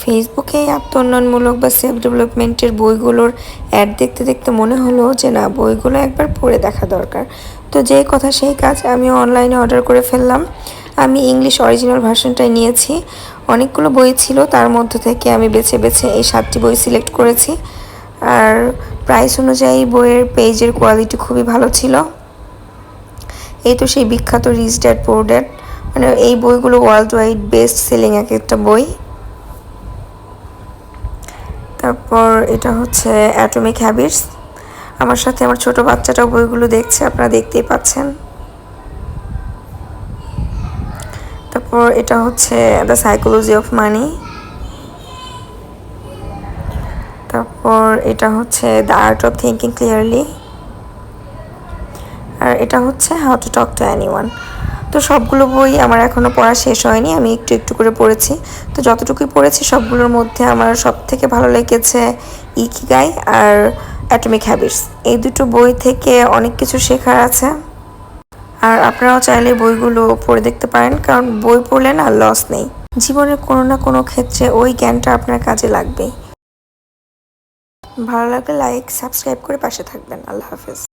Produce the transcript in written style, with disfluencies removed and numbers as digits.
ফেসবুকে আত্মোন্নয়নমূলক বা সেলফ ডেভেলপমেন্টের বইগুলোর অ্যাড দেখতে দেখতে মনে হলো যে না, বইগুলো একবার পড়ে দেখা দরকার। তো যে কথা সেই কাজ, আমিও অনলাইনে অর্ডার করে ফেললাম। আমি ইংলিশ অরিজিনাল ভার্সনটাই নিয়েছি। অনেকগুলো বই ছিল, তার মধ্যে থেকে আমি বেছে বেছে এই 7টি বই সিলেক্ট করেছি। আর প্রাইস অনুযায়ী বইয়ের পেজের কোয়ালিটি খুবই ভালো ছিল। এই তো সেই বিখ্যাত রিচ ড্যাড পুয়ার ড্যাড, মানে এই বইগুলো ওয়ার্ল্ড ওয়াইড বেস্ট সেলিং এক একটা বই। তারপর এটা হচ্ছে অ্যাটমিক হ্যাবিটস। আমার সাথে আমার ছোট বাচ্চাটাও বইগুলো দেখছে, আপনারা দেখতেই পাচ্ছেন। তারপর এটা হচ্ছে দ্য সাইকোলজি অফ মানি। তারপর এটা হচ্ছে the art of thinking clearly. আর এটা হচ্ছে how to talk to anyone. তো সবগুলো বই আমার এখনও পড়া শেষ হয়নি, আমি একটু একটু করে পড়েছি। তো যতটুকুই পড়েছি সবগুলোর মধ্যে আমার সবথেকে ভালো লেগেছে ইকিগাই আর অ্যাটমিক হ্যাবিটস। এই দুটো বই থেকে অনেক কিছু শেখার আছে। আর আপনারাও চাইলে বইগুলো পড়ে দেখতে পারেন, কারণ বই পড়লে না লস নেই। জীবনের কোনো না কোনো ক্ষেত্রে ওই জ্ঞানটা আপনার কাজে লাগবেই। ভালো লাগলে লাইক সাবস্ক্রাইব করে পাশে থাকবেন। আল্লাহ হাফেজ।